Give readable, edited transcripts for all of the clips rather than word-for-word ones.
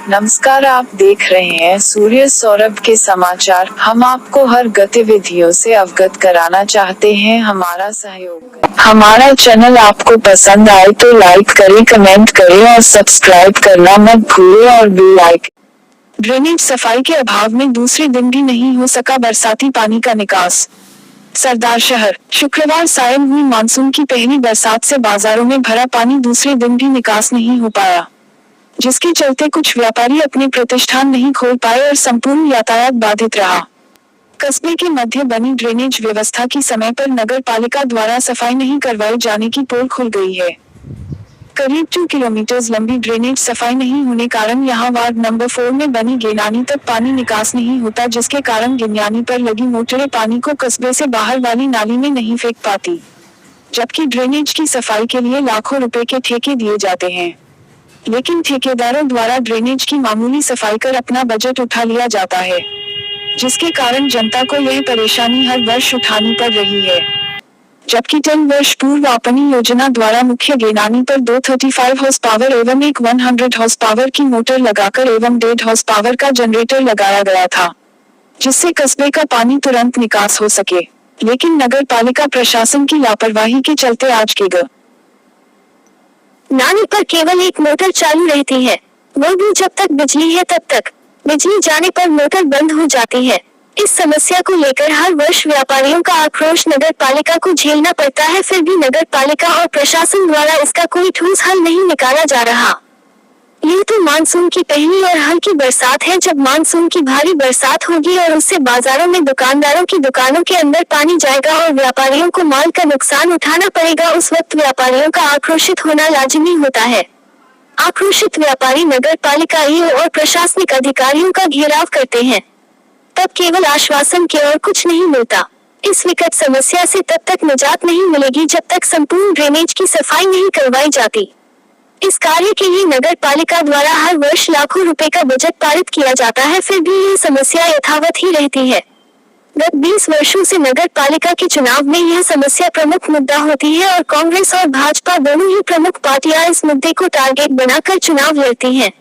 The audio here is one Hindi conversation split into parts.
नमस्कार, आप देख रहे हैं सूर्य सौरभ के समाचार। हम आपको हर गतिविधियों से अवगत कराना चाहते हैं। हमारा सहयोग करें। हमारा चैनल आपको पसंद आए तो लाइक करें, कमेंट करें और सब्सक्राइब करना मत भूलें और बेल आइकन। ड्रेनेज सफाई के अभाव में दूसरे दिन भी नहीं हो सका बरसाती पानी का निकास। सरदार शहर, शुक्रवार सायं हुई मानसून की पहली बरसात से बाजारों में भरा पानी दूसरे दिन भी निकास नहीं हो पाया, जिसके चलते कुछ व्यापारी अपने प्रतिष्ठान नहीं खोल पाए और संपूर्ण यातायात बाधित रहा। कस्बे के मध्य बनी ड्रेनेज व्यवस्था की समय पर नगर पालिका द्वारा सफाई नहीं करवाए जाने की पोल खुल गई है। करीब 2 किलोमीटर लंबी ड्रेनेज सफाई नहीं होने कारण यहां वार्ड नंबर 4 में बनी गेनानी तक पानी निकास नहीं होता, जिसके कारण गिन्यानी पर लगी मोटरें पानी को कस्बे से बाहर वाली नाली में नहीं फेंक पाती, जबकि ड्रेनेज की सफाई के लिए लाखों रुपए के ठेके दिए जाते हैं, लेकिन ठेकेदारों द्वारा ड्रेनेज की मामूली सफाई कर अपना बजट उठा लिया जाता है, जिसके कारण जनता को यह परेशानी हर वर्ष उठानी पड़ रही है। जबकि 10 वर्ष पूर्व अपनी योजना द्वारा मुख्य गेनानी पर 2 35 हॉर्स पावर एवं एक 100 हॉर्स पावर की मोटर लगाकर एवं 1.5 हॉर्स पावर का जनरेटर लगाया गया था, जिससे कस्बे का पानी तुरंत निकास हो सके, लेकिन नगर पालिका प्रशासन की लापरवाही के चलते आज के नाली पर केवल एक मोटर चालू रहती है, वो भी जब तक बिजली है तब तक। बिजली जाने पर मोटर बंद हो जाती है। इस समस्या को लेकर हर वर्ष व्यापारियों का आक्रोश नगर पालिका को झेलना पड़ता है, फिर भी नगर पालिका और प्रशासन द्वारा इसका कोई ठोस हल नहीं निकाला जा रहा। यह तो मानसून की पहली और हल्की बरसात है। जब मानसून की भारी बरसात होगी और उससे बाजारों में दुकानदारों की दुकानों के अंदर पानी जाएगा और व्यापारियों को माल का नुकसान उठाना पड़ेगा, उस वक्त व्यापारियों का आक्रोशित होना लाजिमी होता है। आक्रोशित व्यापारी नगर पालिका ईओ और प्रशासनिक अधिकारियों का घेराव करते हैं, तब केवल आश्वासन के और कुछ नहीं मिलता। इस विकट समस्या से तब तक निजात नहीं मिलेगी जब तक संपूर्ण ड्रेनेज की सफाई नहीं करवाई जाती। इस कार्य के लिए नगर पालिका द्वारा हर वर्ष लाखों रुपए का बजट पारित किया जाता है, फिर भी यह समस्या यथावत ही रहती है। गत 20 वर्षों से नगर पालिका के चुनाव में यह समस्या प्रमुख मुद्दा होती है और कांग्रेस और भाजपा दोनों ही प्रमुख पार्टियां इस मुद्दे को टारगेट बनाकर चुनाव लड़ती हैं,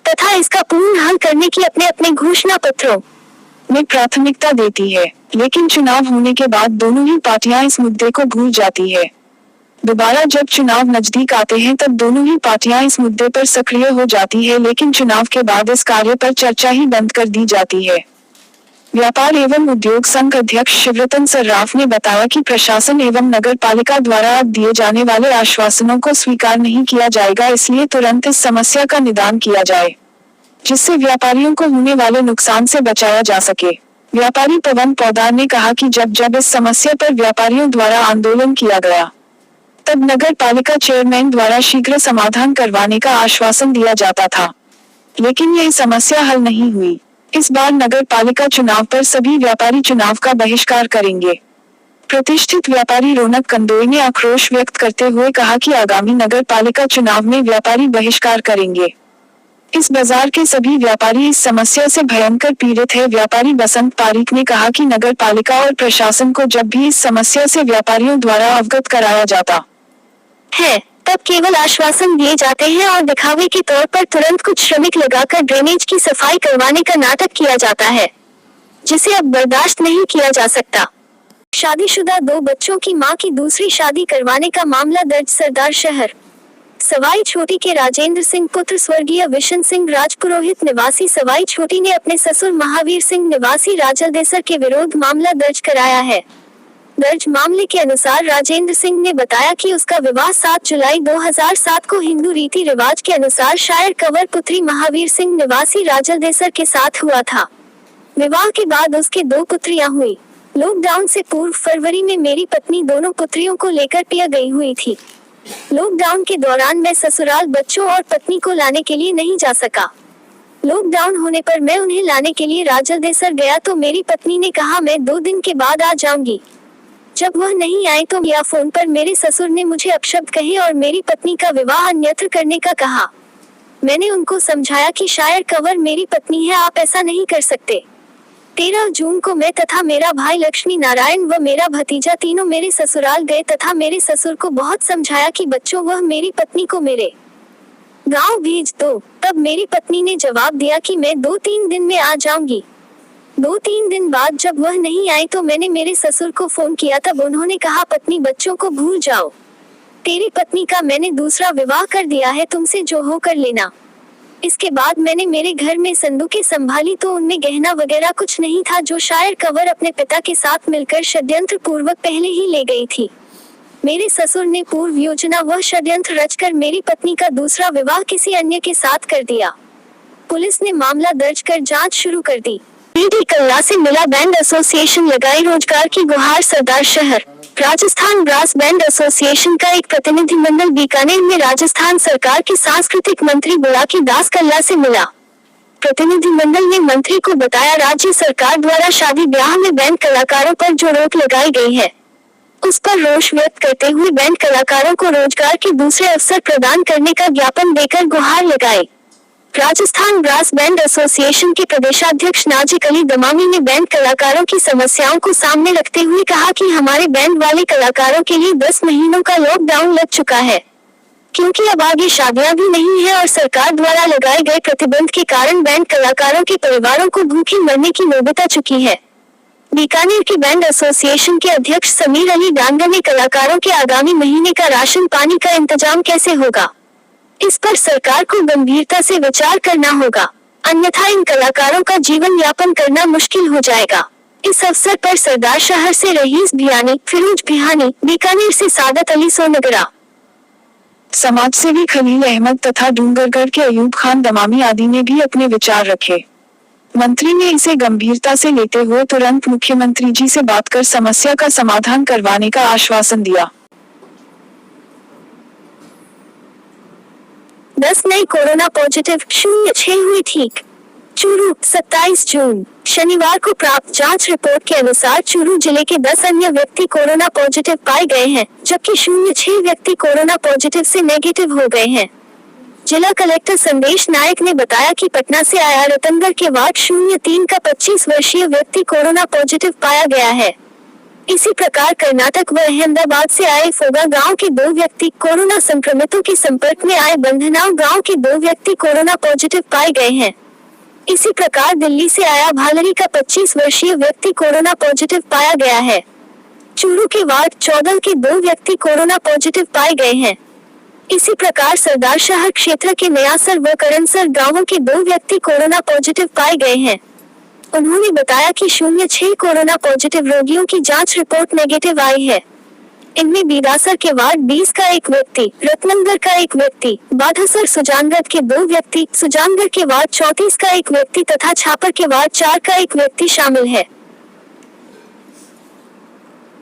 तथा इसका पूर्ण हल करने की अपने अपने घोषणा पत्रों में प्राथमिकता देती है, लेकिन चुनाव होने के बाद दोनों ही पार्टियां इस मुद्दे को भूल जाती है। दोबारा जब चुनाव नजदीक आते हैं तब दोनों ही पार्टियां इस मुद्दे पर सक्रिय हो जाती है, लेकिन चुनाव के बाद इस कार्य पर चर्चा ही बंद कर दी जाती है। व्यापार एवं उद्योग संघ अध्यक्ष शिवरतन सर्राफ ने बताया कि प्रशासन एवं नगर पालिका द्वारा अब दिए जाने वाले आश्वासनों को स्वीकार नहीं किया जाएगा, इसलिए तुरंत इस समस्या का निदान किया जाए, जिससे व्यापारियों को होने वाले नुकसान से बचाया जा सके। व्यापारी पवन पौदार ने कहा कि जब इस समस्या पर व्यापारियों द्वारा आंदोलन किया गया, तब नगर पालिका चेयरमैन द्वारा शीघ्र समाधान करवाने का आश्वासन दिया जाता था, लेकिन यह समस्या हल नहीं हुई। इस बार नगर पालिका चुनाव पर सभी व्यापारी चुनाव का बहिष्कार करेंगे। प्रतिष्ठित व्यापारी रौनक कंदोई ने आक्रोश व्यक्त करते हुए कहा कि आगामी नगर पालिका चुनाव में व्यापारी बहिष्कार करेंगे। इस बाजार के सभी व्यापारी इस समस्या से भयंकर पीड़ित है। व्यापारी बसंत पारीक ने कहा कि नगर पालिका और प्रशासन को जब भी इस समस्या से व्यापारियों द्वारा अवगत कराया जाता है, तब केवल आश्वासन दिए जाते हैं और दिखावे के तौर पर तुरंत कुछ श्रमिक लगाकर ड्रेनेज की सफाई करवाने का नाटक किया जाता है, जिसे अब बर्दाश्त नहीं किया जा सकता। शादीशुदा 2 बच्चों की मां की दूसरी शादी करवाने का मामला दर्ज सरदार शहर। सवाई छोटी के राजेंद्र सिंह पुत्र स्वर्गीय विशन सिंह राजपुरोहित निवासी सवाई छोटी ने अपने ससुर महावीर सिंह निवासी राजलदेसर के विरोध मामला दर्ज कराया है। दर्ज मामले के अनुसार राजेंद्र सिंह ने बताया कि उसका विवाह 7 जुलाई 2007 को हिंदू रीति रिवाज के अनुसार शायर कंवर पुत्री महावीर सिंह निवासी राजलदेसर के साथ हुआ था। विवाह के बाद उसके 2 पुत्रियां हुई। लॉकडाउन से पूर्व फरवरी में मेरी पत्नी दोनों पुत्रियों को लेकर पिया गई हुई थी। लॉकडाउन के दौरान मैं ससुराल बच्चों और पत्नी को लाने के लिए नहीं जा सका। लॉकडाउन होने पर मैं उन्हें लाने के लिए राजलदेसर गया तो मेरी पत्नी ने कहा मैं 2 दिन के बाद आ जाऊंगी। जब वह नहीं आए तो या फोन पर मेरे ससुर ने मुझे अपशब्द कहे और मेरी पत्नी का विवाह अन्यत्र करने का कहा। मैंने उनको समझाया कि शायर कंवर मेरी पत्नी है, आप ऐसा नहीं कर सकते। 13 जून को मैं तथा मेरा भाई लक्ष्मी नारायण व मेरा भतीजा तीनों मेरे ससुराल गए तथा मेरे ससुर को बहुत समझाया कि बच्चों वह मेरी पत्नी को मेरे गांव भेज दो। तब मेरी पत्नी ने जवाब दिया कि मैं 2-3 दिन में आ जाऊंगी। 2-3 दिन बाद जब वह नहीं आई तो मैंने मेरे ससुर को फोन किया। तब उन्होंने कहा, पत्नी बच्चों को भूल जाओ, तेरी पत्नी का मैंने दूसरा विवाह कर दिया है, तुमसे जो हो कर लेना। इसके बाद मैंने मेरे घर में संदूकें संभाली तो उनमें गहना वगैरह कुछ नहीं था, जो शायर कवर अपने पिता के साथ मिलकर षड्यंत्र पूर्वक पहले ही ले गई थी। मेरे ससुर ने पूर्व योजना व षड्यंत्र रचकर मेरी पत्नी का दूसरा विवाह किसी अन्य के साथ कर दिया। पुलिस ने मामला दर्ज कर जांच शुरू कर दी। बीडी कल्ला से मिला बैंड एसोसिएशन, लगाई रोजगार की गुहार सरदार शहर। राजस्थान ब्रास बैंड एसोसिएशन का एक प्रतिनिधिमंडल बीकानेर में राजस्थान सरकार के सांस्कृतिक मंत्री बुलाकी दास कल्ला से मिला। प्रतिनिधिमंडल ने मंत्री को बताया, राज्य सरकार द्वारा शादी ब्याह में बैंड कलाकारों पर जो रोक लगाई गई है उस पर रोष व्यक्त करते हुए बैंड कलाकारों को रोजगार के दूसरे अवसर प्रदान करने का ज्ञापन देकर गुहार लगाई। राजस्थान ब्रास बैंड एसोसिएशन के प्रदेशाध्यक्ष नाजिक अली दमामी ने बैंड कलाकारों की समस्याओं को सामने रखते हुए कहा कि हमारे बैंड वाले कलाकारों के लिए 10 महीनों का लॉकडाउन लग चुका है, क्योंकि अब आगे शादियां भी नहीं है और सरकार द्वारा लगाए गए प्रतिबंध के कारण बैंड कलाकारों के परिवारों को भूखे मरने की नौबत आ चुकी है। बीकानेर की बैंड एसोसिएशन के अध्यक्ष समीर अली डांगा ने कलाकारों के आगामी महीने का राशन पानी का इंतजाम कैसे होगा, इस पर सरकार को गंभीरता से विचार करना होगा, अन्यथा इन कलाकारों का जीवन यापन करना मुश्किल हो जाएगा। इस अवसर पर सरदार शहर से रईस भियानी, फिरोज भियानी, बीकानेर से सादत अली सोनगरा, समाजसेवी खलील अहमद तथा डूंगरगढ़ के अयूब खान दमामी आदि ने भी अपने विचार रखे। मंत्री ने इसे गंभीरता से लेते हुए तुरंत मुख्यमंत्री जी से बात कर समस्या का समाधान करवाने का आश्वासन दिया। 10 नए कोरोना पॉजिटिव, 06 हुई ठीक। चूरू 27 जून शनिवार को प्राप्त जांच रिपोर्ट के अनुसार चूरू जिले के 10 अन्य व्यक्ति कोरोना पॉजिटिव पाए गए हैं, जबकि 06 व्यक्ति कोरोना पॉजिटिव से नेगेटिव हो गए हैं। जिला कलेक्टर संदेश नायक ने बताया कि पटना से आया रतनगढ़ के वार्ड 03 का 25 वर्षीय व्यक्ति कोरोना पॉजिटिव पाया गया है। इसी प्रकार कर्नाटक व अहमदाबाद से आए फोगा गांव के 2 व्यक्ति कोरोना संक्रमितों के संपर्क में आए बंधनाव गांव के 2 व्यक्ति कोरोना पॉजिटिव पाए गए हैं। इसी प्रकार दिल्ली से आया भालरी का 25 वर्षीय व्यक्ति कोरोना पॉजिटिव पाया गया है। चूरू के वार्ड 14 के 2 व्यक्ति कोरोना पॉजिटिव पाए गए हैं। इसी प्रकार सरदार शहर क्षेत्र के नयासर व करनसर गांवों के 2 व्यक्ति कोरोना पॉजिटिव पाए गए हैं। उन्होंने बताया कि 06 कोरोना पॉजिटिव रोगियों की जांच रिपोर्ट नेगेटिव आई है। इनमें बीदासर के वार्ड 20 का 1 व्यक्ति, रत्नगर का 1 व्यक्ति, बाधासर सुजानगढ़ के 2 व्यक्ति, सुजानगढ़ के वार्ड 34 का 1 व्यक्ति तथा छापर के वार्ड 4 का 1 व्यक्ति शामिल है।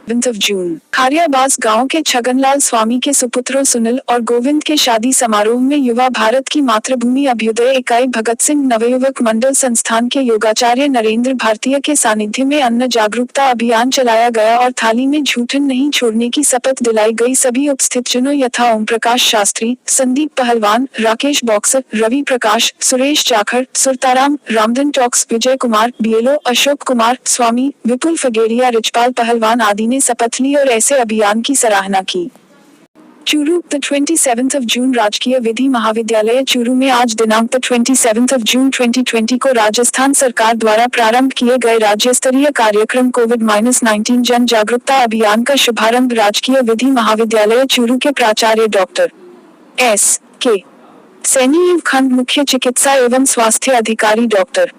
जून खारियाबास गांव के छगनलाल स्वामी के सुपुत्रों सुनील और गोविंद के शादी समारोह में युवा भारत की मातृभूमि अभ्युदय इकाई भगत सिंह नवयुवक मंडल संस्थान के योगाचार्य नरेंद्र भारतीय के सानिध्य में अन्न जागरूकता अभियान चलाया गया और थाली में झूठन नहीं छोड़ने की शपथ दिलाई गई। सभी उपस्थित जनों यथा ओम प्रकाश शास्त्री, संदीप पहलवान, Rakesh boxer, Ravi Prakash, Suresh Jakhar, Surtaram, Ramdhan talks, Vijay Kumar, BLO, Ashok Kumar स्वामी, विपुल फगेड़िया, रिचपाल पहलवान आदि ने शपथ ली और ऐसे अभियान की सराहना की। चूरू 27 जून राजकीय विधि महाविद्यालय चूरू में आज दिनांक 27 जून 2020 को राजस्थान सरकार द्वारा प्रारंभ किए गए राज्य स्तरीय कार्यक्रम कोविड-19 जन जागरूकता अभियान का शुभारंभ राजकीय विधि महाविद्यालय चूरू के प्राचार्य डॉक्टर S.K. सैनी, खंड मुख्य चिकित्सा एवं स्वास्थ्य अधिकारी डॉक्टर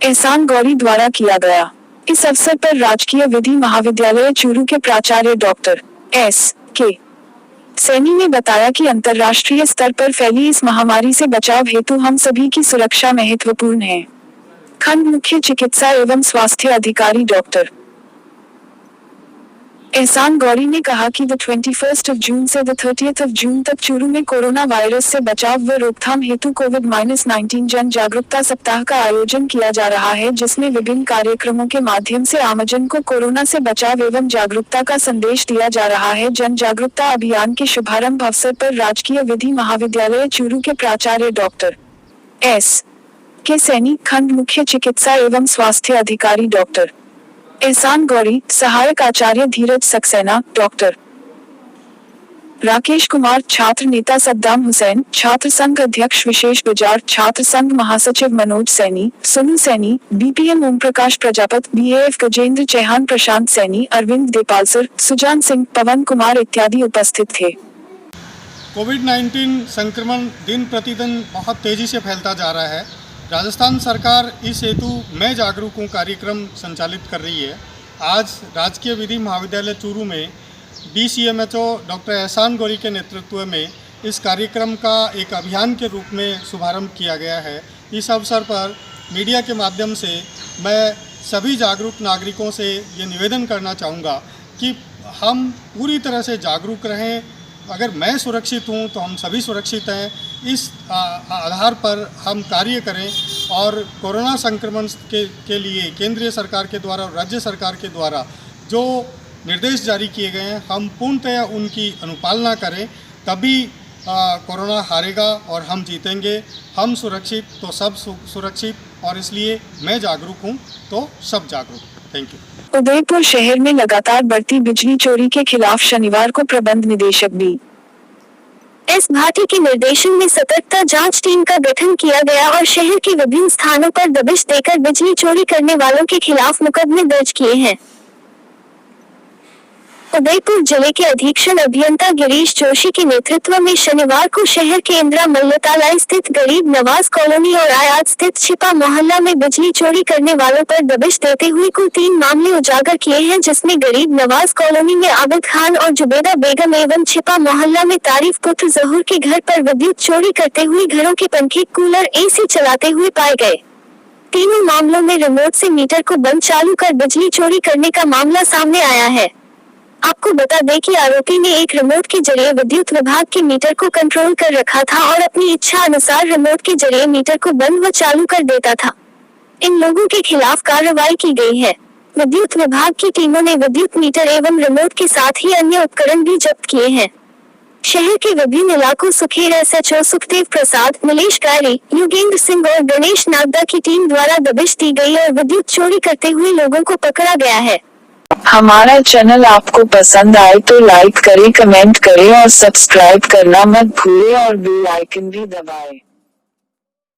एहसान गौरी द्वारा किया गया। इस अवसर पर राजकीय विधि महाविद्यालय चूरू के प्राचार्य डॉक्टर S.K. सैनी ने बताया कि अंतर्राष्ट्रीय स्तर पर फैली इस महामारी से बचाव हेतु हम सभी की सुरक्षा महत्वपूर्ण है। खंड मुख्य चिकित्सा एवं स्वास्थ्य अधिकारी डॉक्टर एहसान गौरी ने कहा कि 21 जून से 30 जून तक चूरू में कोरोना वायरस से बचाव व रोकथाम हेतु कोविड-19 जन जागरूकता सप्ताह का आयोजन किया जा रहा है, जिसमें विभिन्न कार्यक्रमों के माध्यम से आमजन को कोरोना से बचाव एवं जागरूकता का संदेश दिया जा रहा है। जन जागरूकता अभियान के शुभारंभ अवसर पर राजकीय विधि महाविद्यालय चूरू के प्राचार्य डॉक्टर S.K. सैनी, खंड मुख्य चिकित्सा एवं स्वास्थ्य अधिकारी डॉक्टर एहसान गौरी, सहायक आचार्य धीरज सक्सेना, डॉक्टर राकेश कुमार, छात्र नेता सद्दाम हुसैन, छात्र संघ अध्यक्ष विशेष गुजार, छात्र संघ महासचिव मनोज सैनी, सुनील सैनी, बीपीएम ओम प्रकाश प्रजापत, बीएएफ गजेंद्र चौहान, प्रशांत सैनी, अरविंद देपालसर, सुजान सिंह, पवन कुमार इत्यादि उपस्थित थे। कोविड-19 संक्रमण दिन प्रतिदिन बहुत तेज़ी से फैलता जा रहा है। राजस्थान सरकार इस हेतु मैं जागरूक हूँ कार्यक्रम संचालित कर रही है। आज राजकीय विधि महाविद्यालय चूरू में DCMHO डॉक्टर एहसान गौरी के नेतृत्व में इस कार्यक्रम का एक अभियान के रूप में शुभारंभ किया गया है। इस अवसर पर मीडिया के माध्यम से मैं सभी जागरूक नागरिकों से ये निवेदन करना चाहूँगा कि हम पूरी तरह से जागरूक रहें। अगर मैं सुरक्षित हूँ तो हम सभी सुरक्षित हैं। इस आधार पर हम कार्य करें और कोरोना संक्रमण के लिए केंद्रीय सरकार के द्वारा और राज्य सरकार के द्वारा जो निर्देश जारी किए गए हैं हम पूर्णतया उनकी अनुपालना करें, तभी कोरोना हारेगा और हम जीतेंगे। हम सुरक्षित तो सब सुरक्षित, और इसलिए मैं जागरूक हूँ तो सब जागरूक। Thank you. उदयपुर शहर में लगातार बढ़ती बिजली चोरी के खिलाफ शनिवार को प्रबंध निदेशक बी एस भाटी के निर्देशन में सतर्कता जांच टीम का गठन किया गया और शहर के विभिन्न स्थानों पर दबिश देकर बिजली चोरी करने वालों के खिलाफ मुकदमे दर्ज किए हैं। उदयपुर जिले के अधीक्षण अभियंता गिरीश जोशी के नेतृत्व में शनिवार को शहर के इंदिरा मल्लतालाई स्थित गरीब नवाज कॉलोनी और आयात स्थित छिपा मोहल्ला में बिजली चोरी करने वालों पर दबिश देते हुए कुल 3 मामले उजागर किए हैं, जिसमें गरीब नवाज कॉलोनी में आबिद खान और जुबेदा बेगम एवं छिपा मोहल्ला में तारीफ पुत्र जहूर के घर पर विद्युत चोरी करते हुए घरों के पंखे, कूलर, AC चलाते हुए पाए गए। तीनों मामलों में रिमोट से मीटर को बंद चालू कर बिजली चोरी करने का मामला सामने आया है। आपको बता दें कि आरोपी ने एक रिमोट के जरिए विद्युत विभाग के मीटर को कंट्रोल कर रखा था और अपनी इच्छा अनुसार रिमोट के जरिए मीटर को बंद व चालू कर देता था। इन लोगों के खिलाफ कार्रवाई की गई है। विद्युत विभाग की टीमों ने विद्युत मीटर एवं रिमोट के साथ ही अन्य उपकरण भी जब्त किए हैं। शहर के विभिन्न इलाकों सुखेर SHO सुखदेव प्रसाद, नीलेश गायरी, योगेंद्र सिंह और गणेश नागदा की टीम द्वारा दबिश दी गई और विद्युत चोरी करते हुए लोगों को पकड़ा गया है। हमारा चैनल आपको पसंद आए तो लाइक करें, कमेंट करें और सब्सक्राइब करना मत भूलें और बेल आइकन भी दबाएं।